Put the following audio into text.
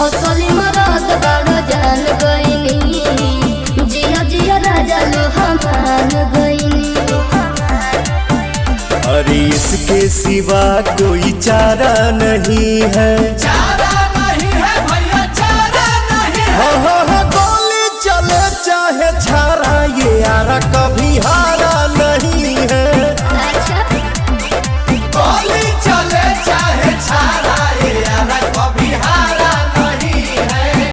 असली मरद बड़ जान गईनी, जिया जिया राजा लोहा मान गईनी। अरे इसके सिवा कोई चारा नहीं है।